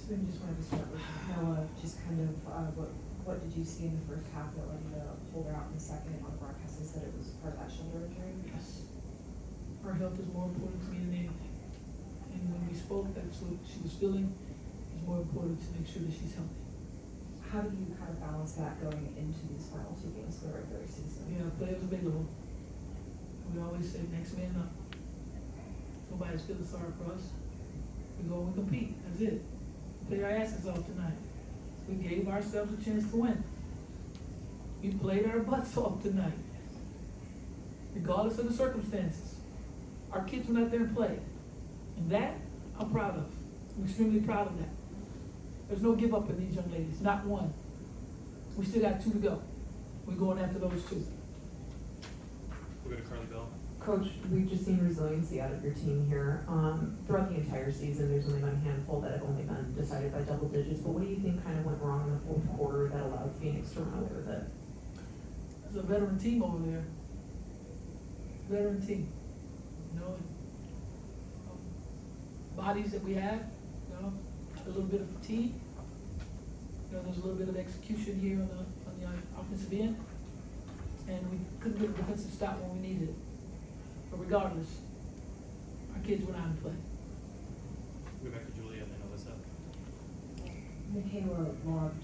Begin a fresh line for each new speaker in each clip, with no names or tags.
maybe just wanted to start with Noah, just kind of, what did you see in the first half that led you to hold her out in the second? On the broadcast, they said it was part of that shoulder injury.
Yes. Her health is more important to me than anything. And when we spoke, that's what she was feeling. It's more important to make sure that she's healthy.
How do you kind of balance that going into these final two games of the regular season?
Yeah, players available. We always say next man up. Nobody's feeling sorry for us. We go and we compete. That's it. We played our asses off tonight. We gave ourselves a chance to win. We played our butts off tonight. Regardless of the circumstances. Our kids went out there and played. And that, I'm proud of. I'm extremely proud of that. There's no give up in these young ladies, not one. We still got 2 to go. We're going after those 2.
We'll go to Carly Bell.
Coach, we've just seen resiliency out of your team here. Throughout the entire season, there's only been a handful that have only been decided by double digits, but what do you think kind of went wrong in the fourth quarter that allowed Phoenix to run away with it?
There's a veteran team over there. Veteran team. You know, bodies that we have, you know, a little bit of fatigue. You know, there's a little bit of execution here on the offensive end. And we couldn't get a defensive stop when we needed it. But regardless, our kids went out and played.
We'll go back to Julia and then Alyssa.
Michaela logged,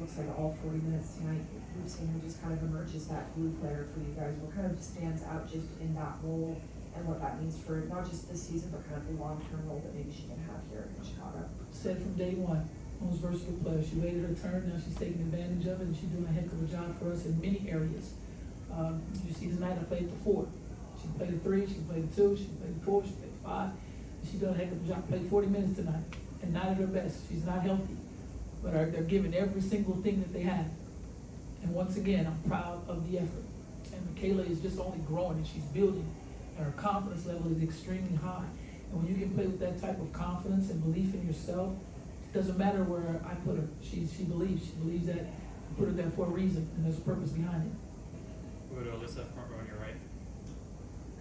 looks like all 40 minutes tonight. We've seen her just kind of emerge as that glue player for you guys. What kind of stands out just in that role and what that means for not just this season, but kind of the long-term role that maybe she can have here in Chicago?
Said from day one, most versatile player. She waited her turn, now she's taking advantage of it, and she's doing a heck of a job for us in many areas. You see tonight I played the 4. She played a 3, she played a 2, she played a 4, she played a 5. And she done a heck of a job. Played 40 minutes tonight, and not at her best. She's not healthy, but they're giving every single thing that they have. And once again, I'm proud of the effort. And Michaela is just only growing, and she's building, and her confidence level is extremely high. And when you can play with that type of confidence and belief in yourself, it doesn't matter where I put her. She believes that I put her there for a reason, and there's a purpose behind it.
We'll go to Alyssa, front row on your right.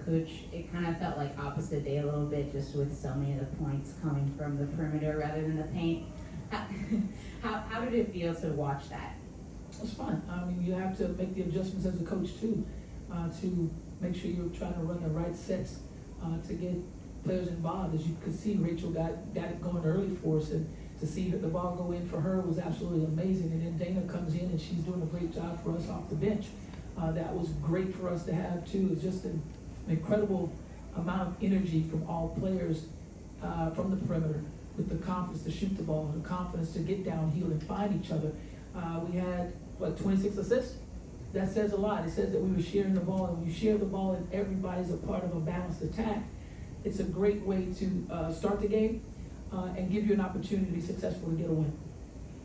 Coach, it kind of felt like opposite day a little bit, just with so many of the points coming from the perimeter rather than the paint. How did it feel to watch that?
It's fun. I mean, you have to make the adjustments as a coach too, to make sure you're trying to run the right sets to get players involved. As you could see, Rachel got it going early for us, and to see the ball go in for her was absolutely amazing. And then Dana comes in and she's doing a great job for us off the bench. That was great for us to have too. It's just an incredible amount of energy from all players from the perimeter, with the confidence to shoot the ball, the confidence to get downhill and find each other. We had 26 assists. That says a lot. It says that we were sharing the ball, and when you share the ball and everybody's a part of a balanced attack, it's a great way to start the game and give you an opportunity to be successful to get a win.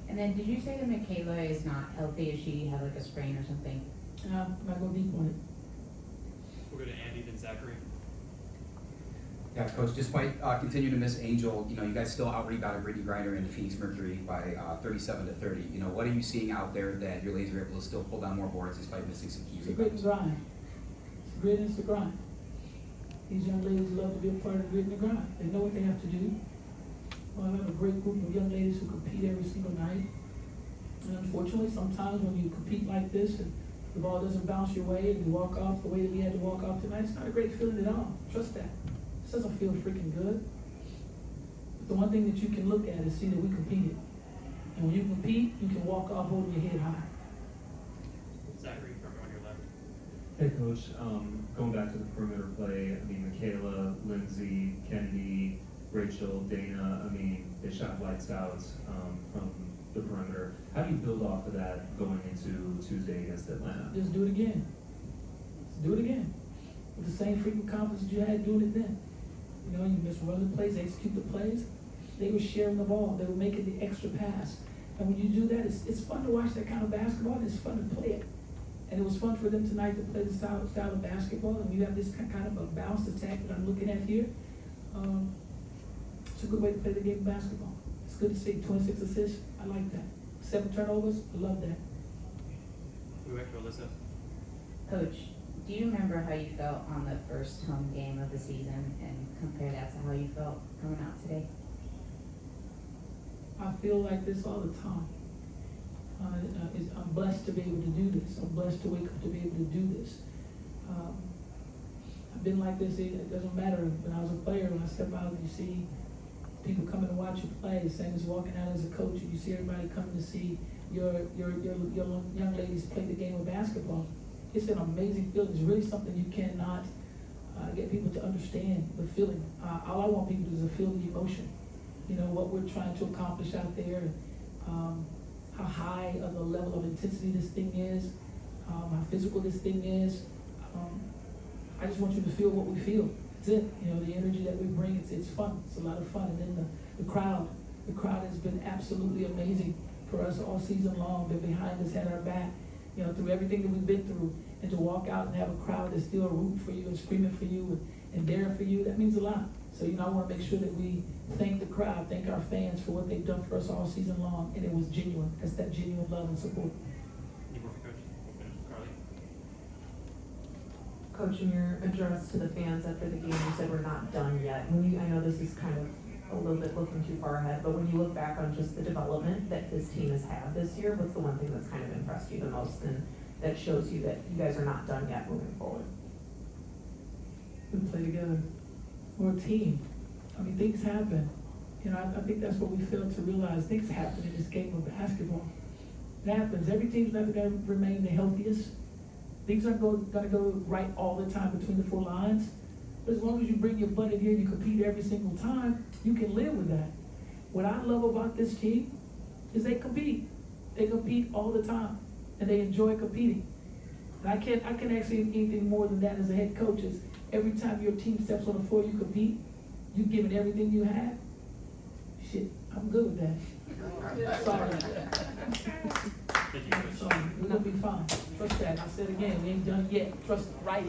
And then did you say that Michaela is not healthy? If she had like a sprain or something?
I'm not going deep on it.
We'll go to Andy, then Zachary.
Yeah, Coach, despite continuing to miss Angel, you guys still out-rebounded Brittany Griner and the Phoenix Mercury by 37-30. What are you seeing out there that your ladies are able to still pull down more boards despite missing some key
It's a grit and
rebounds?
grind. It's a grit and it's a grind. These young ladies love to be a part of the grit and the grind. They know what they have to do. Well, I have a great group of young ladies who compete every single night. And unfortunately, sometimes when you compete like this and the ball doesn't bounce your way and you walk off the way that we had to walk off tonight, it's not a great feeling at all. Trust that. This doesn't feel freaking good. But the one thing that you can look at is see that we competed. And when you compete, you can walk off holding your head high.
Zachary, front row on your left.
Hey Coach, going back to the perimeter play, Michaela, Lindsay, Kennedy, Rachel, Dana, they shot lights out from the perimeter. How do you build off of that going into Tuesday against Atlanta?
Just do it again. Just do it again. With the same freaking confidence that you had doing it then. You just run the plays, execute the plays. They were sharing the ball. They were making the extra pass. And when you do that, it's fun to watch that kind of basketball, and it's fun to play it. And it was fun for them tonight to play the style of basketball. And you have this kind of a balanced attack that I'm looking at here. It's a good way to play the game of basketball. It's good to see 26 assists. I like that. 7 turnovers. I love that.
We'll go back to Alyssa.
Coach, do you remember how you felt on the first home game of the season and compare that to how you felt coming out today?
I feel like this all the time. I'm blessed to be able to do this. I'm blessed to wake up to be able to do this. I've been like this, it doesn't matter. When I was a player, when I step out, you see people coming to watch you play, same as walking out as a coach, and you see everybody coming to see your young ladies play the game of basketball. It's an amazing feeling. It's really something you cannot get people to understand the feeling. All I want people to do is to feel the emotion. You know, what we're trying to accomplish out there, how high of a level of intensity this thing is, how physical this thing is. I just want you to feel what we feel. That's it. You know, the energy that we bring, it's fun. It's a lot of fun. And then the crowd has been absolutely amazing for us all season long. Been behind us, had our back, you know, through everything that we've been through. And to walk out and have a crowd that's still rooting for you and screaming for you and daring for you, that means a lot. So, you know, I want to make sure that we thank the crowd, thank our fans for what they've done for us all season long. And it was genuine. That's that genuine love and support.
Any more for Coach? We'll finish with Carly.
Coach, in your address to the fans after the game, you said we're not done yet. I know this is kind of a little bit looking too far ahead, but when you look back on just the development that this team has had this year, what's the one thing that's kind of impressed you the most and that shows you that you guys are not done yet moving forward?
We play together. We're a team. I mean, things happen. You know, I think that's what we fail to realize. Things happen in this game of basketball. It happens. Every team's never going to remain the healthiest. Things aren't going to go right all the time between the four lines. But as long as you bring your butt in here and you compete every single time, you can live with that. What I love about this team is they compete. They compete all the time, and they enjoy competing. And I can't actually anything more than that as a head coach. Is every time your team steps on the floor, you compete. You give it everything you have. Shit, I'm good with that. Sorry.
Thank you, Coach.
Sorry, we're gonna be fine. Trust that. I said again, we ain't done yet. Trust it. Right.